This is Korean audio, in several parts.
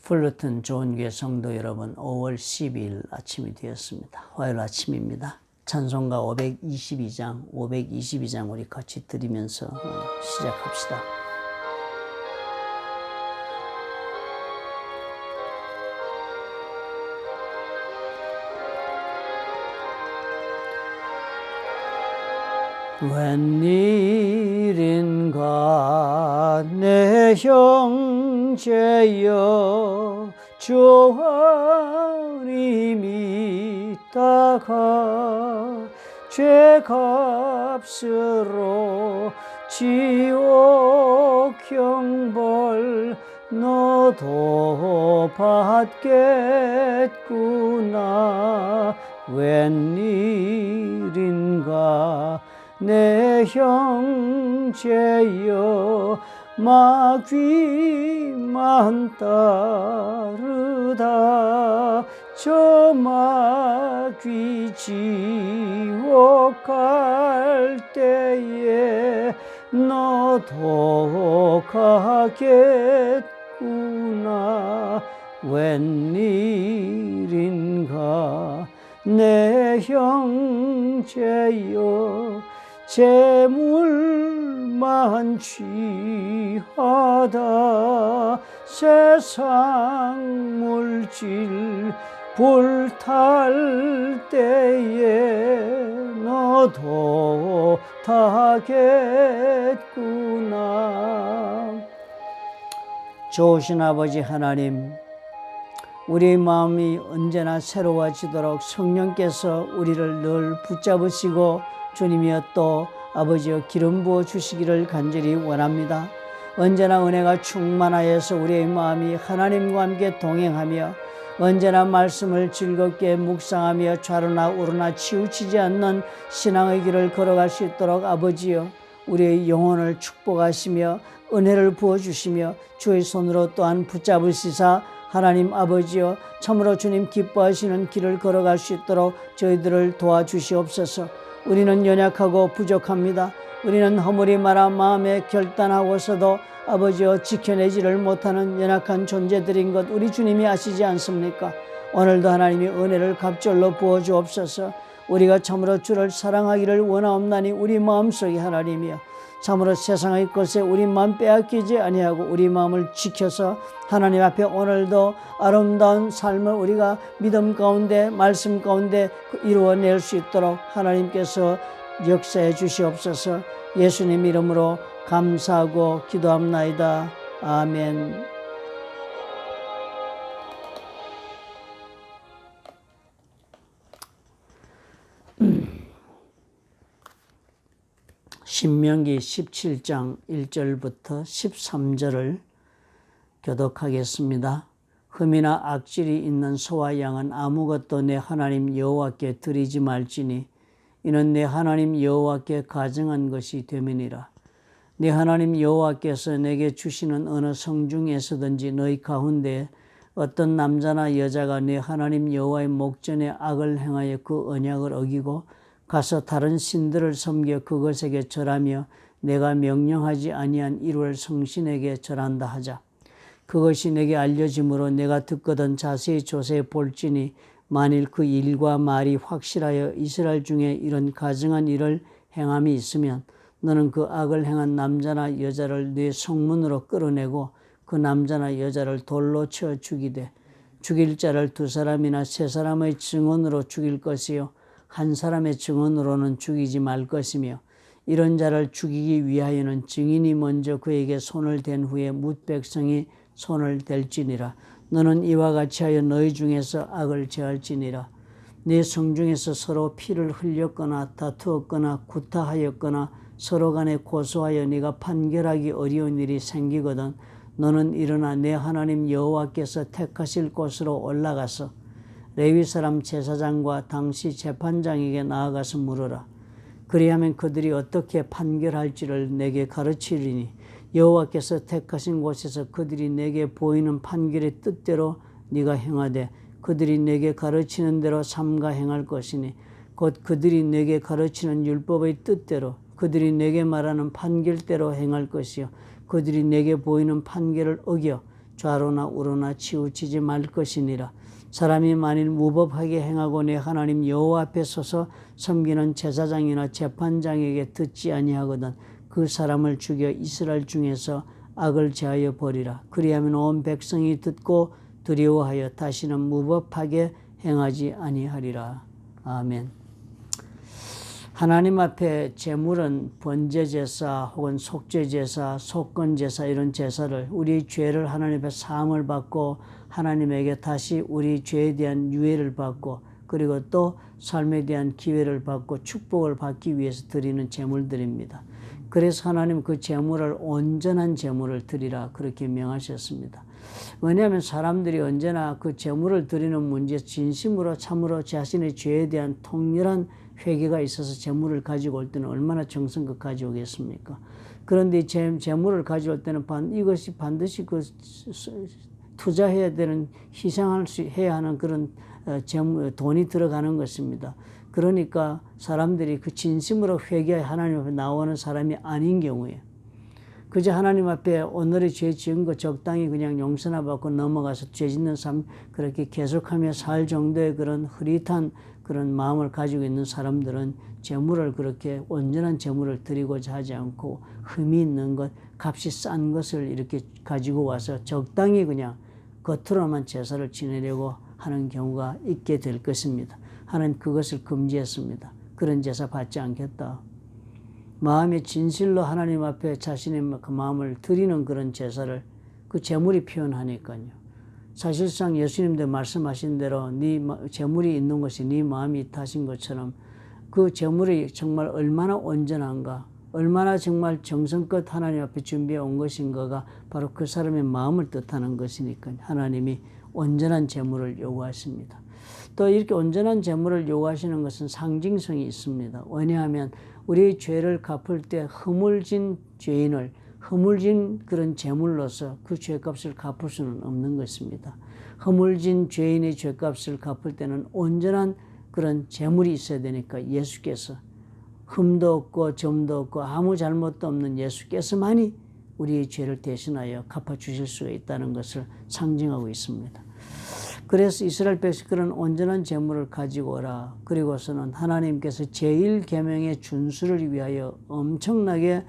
풀루튼 좋은교회 성도 여러분, 5월 12일 아침이 되었습니다. 화요일 아침입니다. 찬송가 522장 우리 같이 드리면서 시작합시다. 웬일인가 내 형제여 주 안이 믿다가 죄값으로 지옥 형벌 너도 받겠구나. 웬일인가 내 형제여 마귀만 따르다 저 마귀 지옥 갈 때에 너도 가겠구나. 웬일인가 내 형제여 재물만 취하다 세상 물질 불탈 때에 너도 타겠구나. 좋으신 아버지 하나님, 우리 마음이 언제나 새로워지도록 성령께서 우리를 늘 붙잡으시고 주님이여 또 아버지여 기름 부어 주시기를 간절히 원합니다. 언제나 은혜가 충만하여서 우리의 마음이 하나님과 함께 동행하며 언제나 말씀을 즐겁게 묵상하며 좌로나 우로나 치우치지 않는 신앙의 길을 걸어갈 수 있도록 아버지여 우리의 영혼을 축복하시며 은혜를 부어주시며 주의 손으로 또한 붙잡으시사 하나님 아버지여 참으로 주님 기뻐하시는 길을 걸어갈 수 있도록 저희들을 도와주시옵소서. 우리는 연약하고 부족합니다. 우리는 허물이 많아 마음에 결단하고서도 아버지여 지켜내지를 못하는 연약한 존재들인 것 우리 주님이 아시지 않습니까? 오늘도 하나님이 은혜를 갑절로 부어주옵소서. 우리가 참으로 주를 사랑하기를 원하옵나니 우리 마음속에 하나님이여 참으로 세상의 것에 우리 마음 빼앗기지 아니하고 우리 마음을 지켜서 하나님 앞에 오늘도 아름다운 삶을 우리가 믿음 가운데 말씀 가운데 이루어낼 수 있도록 하나님께서 역사해 주시옵소서. 예수님 이름으로 감사하고 기도합나이다. 아멘. 신명기 17장 1절부터 13절을 교독하겠습니다. 흠이나 악질이 있는 소와 양은 아무것도 내 하나님 여호와께 드리지 말지니 이는 내 하나님 여호와께 가증한 것이 됨이니라. 내 하나님 여호와께서 내게 주시는 어느 성중에서든지 너희 가운데 어떤 남자나 여자가 내 하나님 여호와의 목전에 악을 행하여 그 언약을 어기고 가서 다른 신들을 섬겨 그것에게 절하며 내가 명령하지 아니한 이루엘 성신에게 절한다 하자. 그것이 내게 알려짐으로 내가 듣거든 자세히 조사해 볼지니 만일 그 일과 말이 확실하여 이스라엘 중에 이런 가증한 일을 행함이 있으면 너는 그 악을 행한 남자나 여자를 네 성문으로 끌어내고 그 남자나 여자를 돌로 쳐 죽이되 죽일 자를 2사람이나 3사람의 증언으로 죽일 것이요 한 사람의 증언으로는 죽이지 말 것이며 이런 자를 죽이기 위하여는 증인이 먼저 그에게 손을 댄 후에 뭇 백성이 손을 댈지니라. 너는 이와 같이 하여 너희 중에서 악을 제할지니라. 네 성중에서 서로 피를 흘렸거나 다투었거나 구타하였거나 서로 간에 고소하여 네가 판결하기 어려운 일이 생기거든 너는 일어나 내 하나님 여호와께서 택하실 곳으로 올라가서 레위 사람 제사장과 당시 재판장에게 나아가서 물으라. 그리하면 그들이 어떻게 판결할지를 내게 가르치리니 여호와께서 택하신 곳에서 그들이 내게 보이는 판결의 뜻대로 네가 행하되 그들이 내게 가르치는 대로 삼가 행할 것이니 곧 그들이 내게 가르치는 율법의 뜻대로 그들이 내게 말하는 판결대로 행할 것이요 그들이 내게 보이는 판결을 어겨 좌로나 우로나 치우치지 말 것이니라. 사람이 만일 무법하게 행하고 내 하나님 여호와 앞에 서서 섬기는 제사장이나 재판장에게 듣지 아니하거든 그 사람을 죽여 이스라엘 중에서 악을 제하여 버리라. 그리하면 온 백성이 듣고 두려워하여 다시는 무법하게 행하지 아니하리라. 아멘. 하나님 앞에 제물은 번제제사 혹은 속죄제사, 속건제사 이런 제사를 우리 죄를 하나님 앞에 사함을 받고 하나님에게 다시 우리 죄에 대한 유예를 받고 그리고 또 삶에 대한 기회를 받고 축복을 받기 위해서 드리는 제물들입니다. 그래서 하나님 그 제물을 온전한 제물을 드리라 그렇게 명하셨습니다. 왜냐하면 사람들이 언제나 그 제물을 드리는 문제 진심으로 참으로 자신의 죄에 대한 통렬한 회개가 있어서 제물을 가지고 올 때는 얼마나 정성껏 가져오겠습니까? 그런데 제물을 가져올 때는 이것이 반드시 그 투자해야 되는 해야 하는 그런 돈이 들어가는 것입니다. 그러니까 사람들이 그 진심으로 회개해 하나님 앞에 나오는 사람이 아닌 경우에 그저 하나님 앞에 오늘의 죄 지은 거 적당히 그냥 용서나 받고 넘어가서 죄 짓는 삶 그렇게 계속하며 살 정도의 그런 흐릿한 그런 마음을 가지고 있는 사람들은 제물을 그렇게 온전한 제물을 드리고자 하지 않고 흠이 있는 것, 값이 싼 것을 이렇게 가지고 와서 적당히 그냥 겉으로만 제사를 지내려고 하는 경우가 있게 될 것입니다. 하나님 그것을 금지했습니다. 그런 제사 받지 않겠다. 마음의 진실로 하나님 앞에 자신의 그 마음을 드리는 그런 제사를 그 제물이 표현하니까요. 사실상 예수님도 말씀하신 대로 네 제물이 있는 것이 네 마음이 있다신 것처럼 그 제물이 정말 얼마나 온전한가, 얼마나 정말 정성껏 하나님 앞에 준비해 온 것인가가 바로 그 사람의 마음을 뜻하는 것이니까 하나님이 온전한 제물을 요구하십니다. 또 이렇게 온전한 제물을 요구하시는 것은 상징성이 있습니다. 왜냐하면 우리의 죄를 갚을 때 허물진 죄인을 허물진 그런 제물로서 그 죄값을 갚을 수는 없는 것입니다. 허물진 죄인의 죄값을 갚을 때는 온전한 그런 제물이 있어야 되니까 예수께서 흠도 없고 점도 없고 아무 잘못도 없는 예수께서만이 우리의 죄를 대신하여 갚아주실 수가 있다는 것을 상징하고 있습니다. 그래서 이스라엘 백성 그런 온전한 제물을 가지고 오라. 그리고서는 하나님께서 제1계명의 준수를 위하여 엄청나게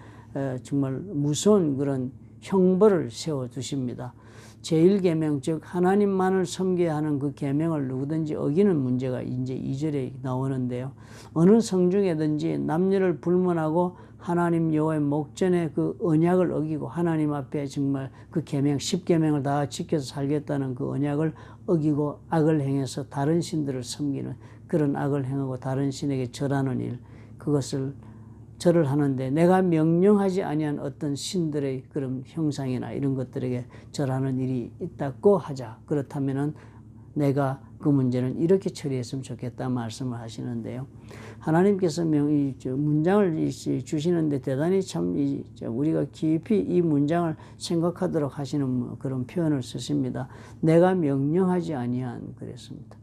정말 무서운 그런 형벌을 세워두십니다. 제1계명 즉 하나님만을 섬겨야 하는 그 계명을 누구든지 어기는 문제가 이제 2절에 나오는데요. 어느 성중에든지 남녀를 불문하고 하나님 여호와의 목전에 그 언약을 어기고 하나님 앞에 정말 그 계명 10계명을 다 지켜서 살겠다는 그 언약을 어기고 악을 행해서 다른 신들을 섬기는 그런 악을 행하고 다른 신에게 절하는 일 그것을 절을 하는데 내가 명령하지 아니한 어떤 신들의 그런 형상이나 이런 것들에게 절하는 일이 있다고 하자. 그렇다면은 내가 그 문제는 이렇게 처리했으면 좋겠다 말씀을 하시는데요. 하나님께서 문장을 주시는데 대단히 참 우리가 깊이 이 문장을 생각하도록 하시는 그런 표현을 쓰십니다. 내가 명령하지 아니한 그랬습니다.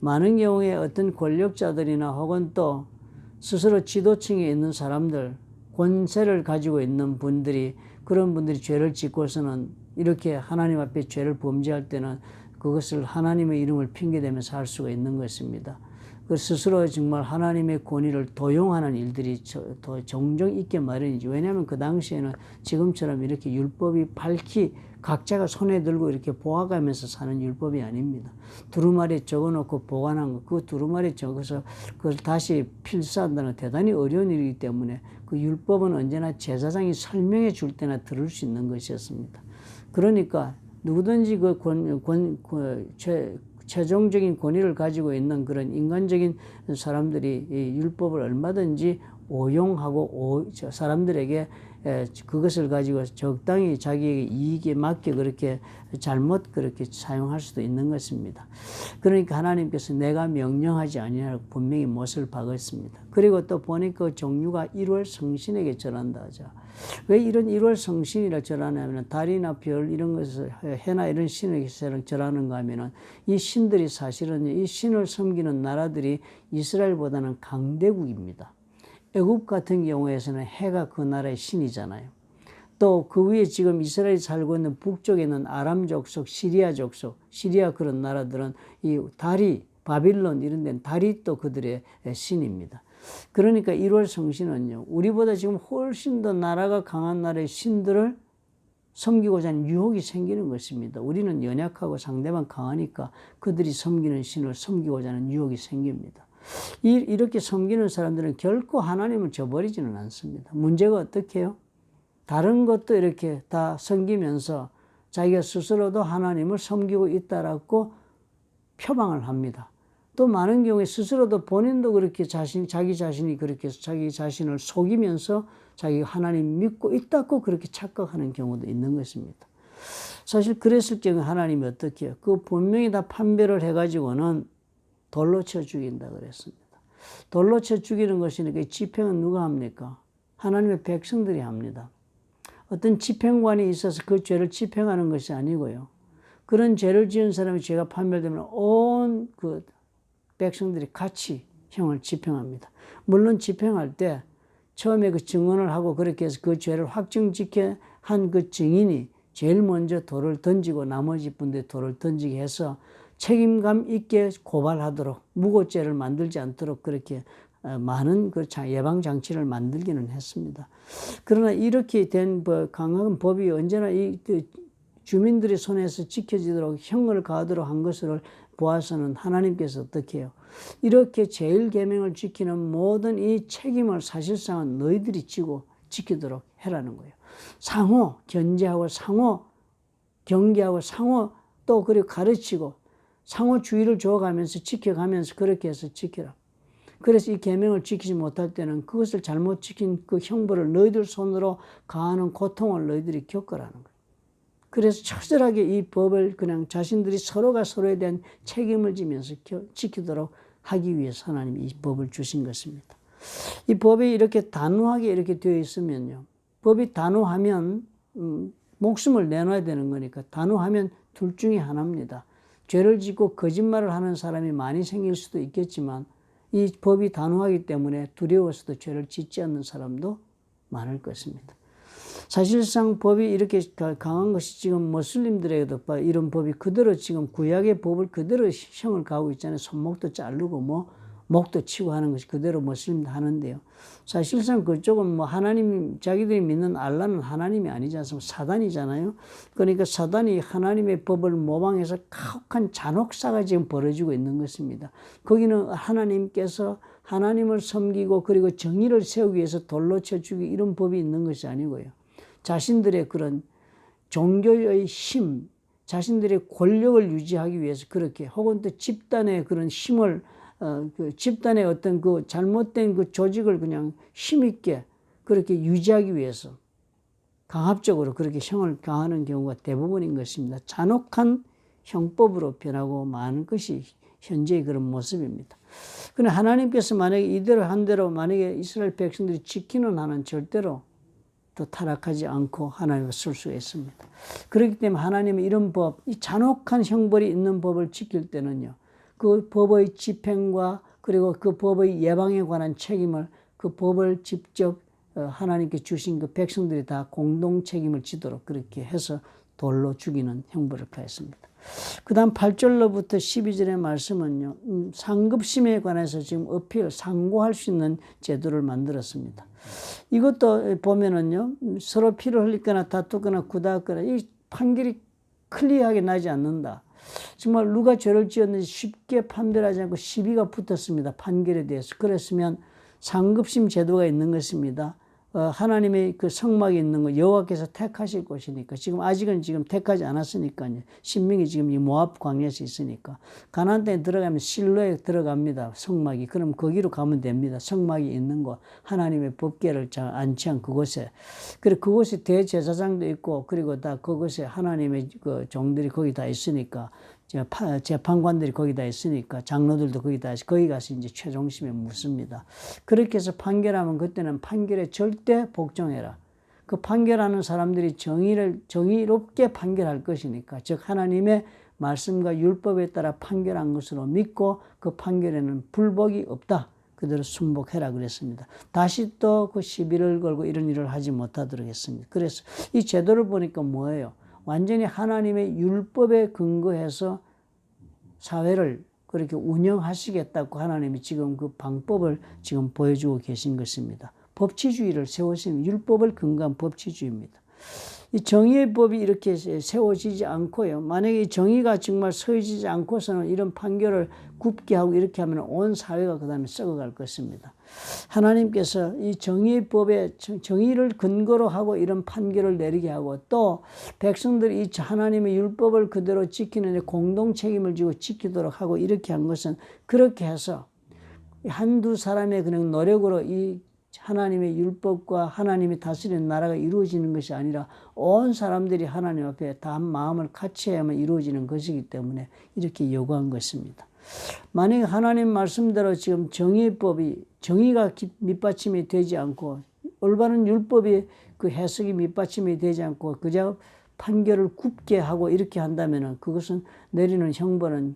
많은 경우에 어떤 권력자들이나 혹은 또 스스로 지도층에 있는 사람들, 권세를 가지고 있는 분들이 그런 분들이 죄를 짓고서는 이렇게 하나님 앞에 죄를 범죄할 때는 그것을 하나님의 이름을 핑계대면서 할 수가 있는 것입니다. 그 스스로 정말 하나님의 권위를 도용하는 일들이 더 종종 있게 마련이지. 왜냐하면 그 당시에는 지금처럼 이렇게 율법이 밝히 각자가 손에 들고 이렇게 보아가면서 사는 율법이 아닙니다. 두루마리에 적어놓고 보관한 거, 그 두루마리에 적어서 그걸 다시 필사한다는 대단히 어려운 일이기 때문에 그 율법은 언제나 제사장이 설명해 줄 때나 들을 수 있는 것이었습니다. 그러니까 누구든지 최종적인 권위를 가지고 있는 그런 인간적인 사람들이 이 율법을 얼마든지 오용하고 사람들에게 그것을 가지고 적당히 자기에게 이익에 맞게 그렇게 잘못 그렇게 사용할 수도 있는 것입니다. 그러니까 하나님께서 내가 명령하지 아니하고 분명히 못을 박았습니다. 그리고 또 보니까 종류가 1월 성신에게 절한다 하자. 왜 이런 1월 성신이라 절하냐면 달이나 별 이런 것을 해나 이런 신에게 절하는가 하면은 이 신들이 사실은 이 신을 섬기는 나라들이 이스라엘보다는 강대국입니다. 애굽 같은 경우에서는 해가 그 나라의 신이잖아요. 또 그 위에 지금 이스라엘이 살고 있는 북쪽에 있는 아람 족속, 시리아 족속, 시리아 그런 나라들은 이 달이 바빌론 이런 데는 달이 또 그들의 신입니다. 그러니까 1월 성신은요, 우리보다 지금 훨씬 더 나라가 강한 나라의 신들을 섬기고자 하는 유혹이 생기는 것입니다. 우리는 연약하고 상대방 강하니까 그들이 섬기는 신을 섬기고자 하는 유혹이 생깁니다. 이렇게 섬기는 사람들은 결코 하나님을 저버리지는 않습니다. 문제가 어떻게 해요? 다른 것도 이렇게 다 섬기면서 자기가 스스로도 하나님을 섬기고 있다라고 표방을 합니다. 또 많은 경우에 스스로도 본인도 그렇게 자기 자신이 그렇게 자기 자신을 속이면서 자기가 하나님 믿고 있다고 그렇게 착각하는 경우도 있는 것입니다. 사실 그랬을 경우 하나님이 어떻게 해요? 그 분명히 다 판별을 해가지고는 돌로 쳐 죽인다 그랬습니다. 돌로 쳐 죽이는 것이니까 집행은 누가 합니까? 하나님의 백성들이 합니다. 어떤 집행관이 있어서 그 죄를 집행하는 것이 아니고요. 그런 죄를 지은 사람이 죄가 판별되면 온 그 백성들이 같이 형을 집행합니다. 물론 집행할 때 처음에 그 증언을 하고 그렇게 해서 그 죄를 확정짓게 한 그 증인이 제일 먼저 돌을 던지고 나머지 분들이 돌을 던지게 해서 책임감 있게 고발하도록 무고죄를 만들지 않도록 그렇게 많은 그 예방 장치를 만들기는 했습니다. 그러나 이렇게 된 강한 법이 언제나 이 주민들의 손에서 지켜지도록 형을 가하도록 한 것을 보아서는 하나님께서 어떻게 해요? 이렇게 제일 계명을 지키는 모든 이 책임을 사실상은 너희들이 지고 지키도록 해라는 거예요. 상호 견제하고 상호 경계하고 상호 또 그리고 가르치고 상호 주의를 줘가면서 지켜가면서 그렇게 해서 지키라. 그래서 이 계명을 지키지 못할 때는 그것을 잘못 지킨 그 형벌을 너희들 손으로 가하는 고통을 너희들이 겪으라는 거예요. 그래서 처절하게 이 법을 그냥 자신들이 서로가 서로에 대한 책임을 지면서 지키도록 하기 위해서 하나님이 이 법을 주신 것입니다. 이 법이 이렇게 단호하게 이렇게 되어 있으면요. 법이 단호하면 목숨을 내놔야 되는 거니까 단호하면 둘 중에 하나입니다. 죄를 짓고 거짓말을 하는 사람이 많이 생길 수도 있겠지만 이 법이 단호하기 때문에 두려워서도 죄를 짓지 않는 사람도 많을 것입니다. 사실상 법이 이렇게 강한 것이 지금 무슬림들에게도 이런 법이 그대로 지금 구약의 법을 그대로 형을 가하고 있잖아요. 손목도 자르고 목도 치고 하는 것이 그대로 무슬림도 하는데요. 사실상 그쪽은 하나님 자기들이 믿는 알라는 하나님이 아니지 않습니까? 사단이잖아요. 그러니까 사단이 하나님의 법을 모방해서 가혹한 잔혹사가 지금 벌어지고 있는 것입니다. 거기는 하나님께서 하나님을 섬기고 그리고 정의를 세우기 위해서 돌로 쳐 죽이고 이런 법이 있는 것이 아니고요. 자신들의 그런 종교의 힘, 자신들의 권력을 유지하기 위해서 그렇게 혹은 또 집단의 그런 힘을 그 집단의 어떤 그 잘못된 그 조직을 그냥 힘있게 그렇게 유지하기 위해서 강압적으로 그렇게 형을 가하는 경우가 대부분인 것입니다. 잔혹한 형법으로 변하고 마는 것이 현재의 그런 모습입니다. 그런데 하나님께서 만약에 이대로 한 대로 만약에 이스라엘 백성들이 지키는 한은 절대로 또 타락하지 않고 하나님을 쓸 수가 있습니다. 그렇기 때문에 하나님은 이런 법, 이 잔혹한 형벌이 있는 법을 지킬 때는요. 그 법의 집행과 그리고 그 법의 예방에 관한 책임을 그 법을 직접 하나님께 주신 그 백성들이 다 공동 책임을 지도록 그렇게 해서 돌로 죽이는 형벌을 가했습니다. 그 다음 8절로부터 12절의 말씀은요. 상급심에 관해서 지금 상고할 수 있는 제도를 만들었습니다. 이것도 보면은요. 서로 피를 흘리거나 다투거나 구다거나 이 판결이 클리어하게 나지 않는다. 정말 누가 죄를 지었는지 쉽게 판별하지 않고 시비가 붙었습니다. 판결에 대해서. 그랬으면 상급심 제도가 있는 것입니다. 하나님의 그 성막이 있는 거 여호와께서 택하실 곳이니까 아직은 택하지 않았으니까요. 신명이 지금 이 모압 광야에서 있으니까 가나안 땅에 들어가면 실로에 들어갑니다. 성막이. 그럼 거기로 가면 됩니다. 성막이 있는 곳 하나님의 법궤를 안치한 그곳에 그리고 그곳에 대제사장도 있고 그리고 다 그곳에 하나님의 그 종들이 거기 다 있으니까 재판관들이 거기 다 있으니까 장로들도 거기 가서 이제 최종심에 묻습니다. 그렇게 해서 판결하면 그때는 판결에 절대 복종해라. 그 판결하는 사람들이 정의롭게 판결할 것이니까 즉 하나님의 말씀과 율법에 따라 판결한 것으로 믿고 그 판결에는 불복이 없다. 그대로 순복해라 그랬습니다. 다시 또 그 시비를 걸고 이런 일을 하지 못하도록 했습니다. 그래서 이 제도를 보니까 뭐예요? 완전히 하나님의 율법에 근거해서 사회를 그렇게 운영하시겠다고 하나님이 지금 그 방법을 지금 보여주고 계신 것입니다. 법치주의를 세우신 율법을 근거한 법치주의입니다. 이 정의의 법이 이렇게 세워지지 않고요. 만약에 정의가 정말 서해지지 않고서는 이런 판결을 굽게 하고 이렇게 하면 온 사회가 그 다음에 썩어갈 것입니다. 하나님께서 이 정의의 법에 정의를 근거로 하고 이런 판결을 내리게 하고 또 백성들이 이 하나님의 율법을 그대로 지키는 데 공동 책임을 지고 지키도록 하고 이렇게 한 것은 그렇게 해서 한두 사람의 그냥 노력으로 이 하나님의 율법과 하나님이 다스리는 나라가 이루어지는 것이 아니라 온 사람들이 하나님 앞에 다 한 마음을 같이 해야만 이루어지는 것이기 때문에 이렇게 요구한 것입니다. 만약에 하나님 말씀대로 지금 정의법이 정의가 밑받침이 되지 않고 올바른 율법이 그 해석이 밑받침이 되지 않고 그저 판결을 굽게 하고 이렇게 한다면 그것은 내리는 형벌은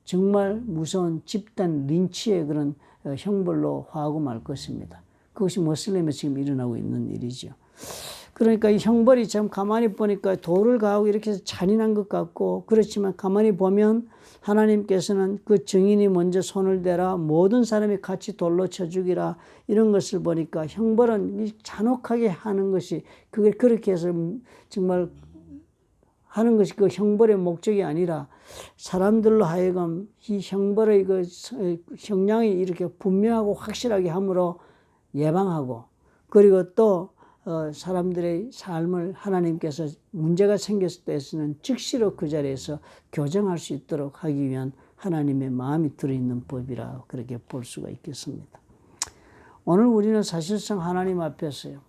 정말 무서운 집단 린치의 그런 형벌로 화하고 말 것입니다. 그것이 모슬림에 지금 일어나고 있는 일이죠. 그러니까 이 형벌이 참 가만히 보니까 도를 가하고 이렇게 잔인한 것 같고 그렇지만 가만히 보면 하나님께서는 그 증인이 먼저 손을 대라 모든 사람이 같이 돌로 쳐 죽이라 이런 것을 보니까 형벌은 잔혹하게 하는 것이 그게 그렇게 해서 정말 하는 것이 그 형벌의 목적이 아니라 사람들로 하여금 이 형벌의 그 형량이 이렇게 분명하고 확실하게 함으로 예방하고 그리고 또 사람들의 삶을 하나님께서 문제가 생겼을 때에서는 즉시로 그 자리에서 교정할 수 있도록 하기 위한 하나님의 마음이 들어있는 법이라 그렇게 볼 수가 있겠습니다. 오늘 우리는 사실상 하나님 앞에서요.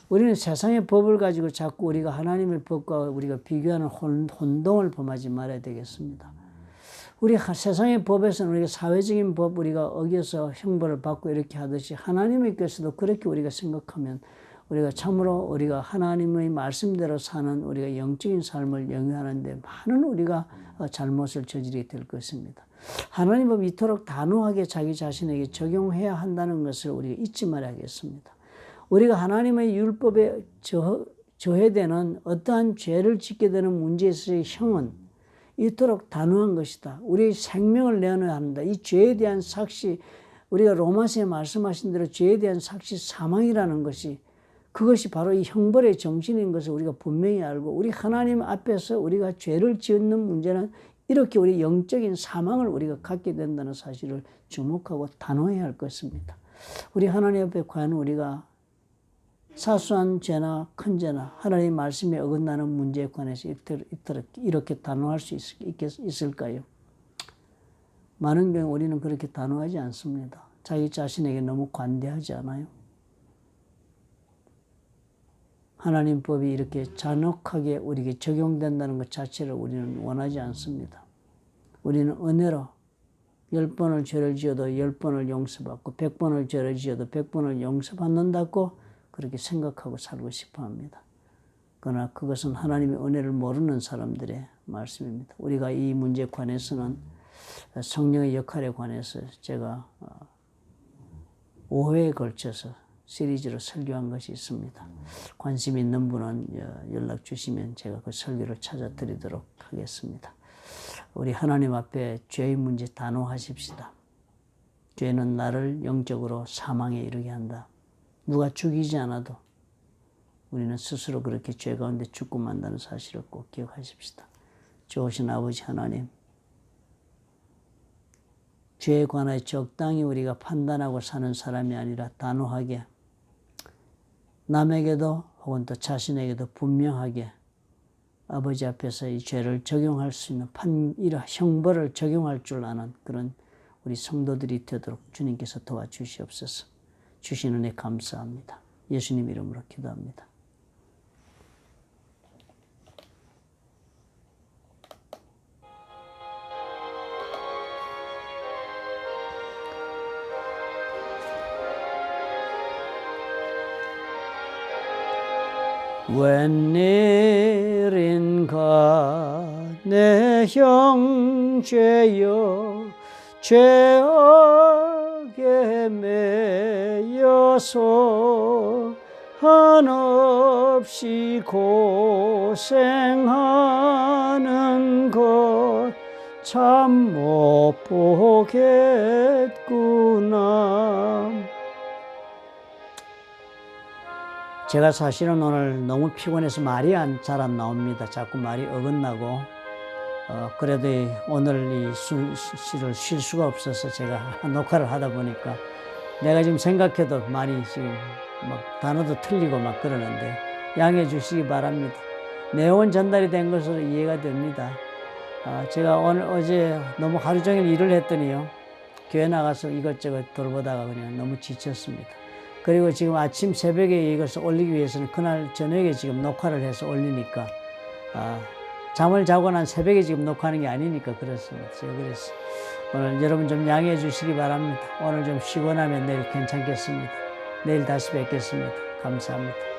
우리는 세상의 법을 가지고 자꾸 우리가 하나님의 법과 우리가 비교하는 혼동을 범하지 말아야 되겠습니다. 우리 세상의 법에서는 우리가 사회적인 법 우리가 어겨서 형벌을 받고 이렇게 하듯이 하나님께서도 그렇게 우리가 생각하면 우리가 참으로 우리가 하나님의 말씀대로 사는 우리가 영적인 삶을 영위하는데 많은 우리가 잘못을 저지르게 될 것입니다. 하나님 법 이토록 단호하게 자기 자신에게 적용해야 한다는 것을 우리가 잊지 말아야겠습니다. 우리가 하나님의 율법에 저해되는 어떠한 죄를 짓게 되는 문제에서의 형은 이토록 단호한 것이다. 우리의 생명을 내어놔야 한다. 이 죄에 대한 삭시, 우리가 로마서에 말씀하신 대로 죄에 대한 삭시 사망이라는 것이 그것이 바로 이 형벌의 정신인 것을 우리가 분명히 알고 우리 하나님 앞에서 우리가 죄를 짓는 문제는 이렇게 우리 영적인 사망을 우리가 갖게 된다는 사실을 주목하고 단호해야 할 것입니다. 우리 하나님 앞에 과연 우리가 사소한 죄나 큰 죄나 하나님의 말씀에 어긋나는 문제에 관해서 이렇게 단호할 수 있을까요? 많은 경우 우리는 그렇게 단호하지 않습니다. 자기 자신에게 너무 관대하지 않아요? 하나님 법이 이렇게 잔혹하게 우리에게 적용된다는 것 자체를 우리는 원하지 않습니다. 우리는 은혜로 10번을 죄를 지어도 10번을 용서받고 100번을 죄를 지어도 100번을 용서받는다고 그렇게 생각하고 살고 싶어 합니다. 그러나 그것은 하나님의 은혜를 모르는 사람들의 말씀입니다. 우리가 이 문제에 관해서는 성령의 역할에 관해서 제가 5회에 걸쳐서 시리즈로 설교한 것이 있습니다. 관심 있는 분은 연락 주시면 제가 그 설교를 찾아드리도록 하겠습니다. 우리 하나님 앞에 죄의 문제 단호하십시다. 죄는 나를 영적으로 사망에 이르게 한다. 누가 죽이지 않아도 우리는 스스로 그렇게 죄 가운데 죽고 만다는 사실을 꼭 기억하십시다. 좋으신 아버지 하나님, 죄에 관하여 적당히 우리가 판단하고 사는 사람이 아니라 단호하게 남에게도 혹은 또 자신에게도 분명하게 아버지 앞에서 이 죄를 적용할 수 있는 형벌을 적용할 줄 아는 그런 우리 성도들이 되도록 주님께서 도와주시옵소서. 주신 은혜 감사합니다. 예수님 이름으로 기도합니다. 웬일인가 내 형제여 죄악 목에 매여서 한없이 고생하는 것 참 못 보겠구나. 제가 사실은 오늘 너무 피곤해서 말이 잘 안 나옵니다. 자꾸 말이 어긋나고 그래도 오늘 이 시를 쉴 수가 없어서 제가 녹화를 하다 보니까 내가 지금 생각해도 많이 지금 막 단어도 틀리고 막 그러는데 양해해 주시기 바랍니다. 내용은 전달이 된 것으로 이해가 됩니다. 제가 어제 너무 하루 종일 일을 했더니요, 교회 나가서 이것저것 돌보다가 그냥 너무 지쳤습니다. 그리고 지금 아침 새벽에 이것을 올리기 위해서는 그날 저녁에 지금 녹화를 해서 올리니까 잠을 자고 난 새벽에 지금 녹화하는 게 아니니까 그렇습니다. 제가 그래서 오늘 여러분 좀 양해해 주시기 바랍니다. 오늘 좀 쉬고 나면 내일 괜찮겠습니다. 내일 다시 뵙겠습니다. 감사합니다.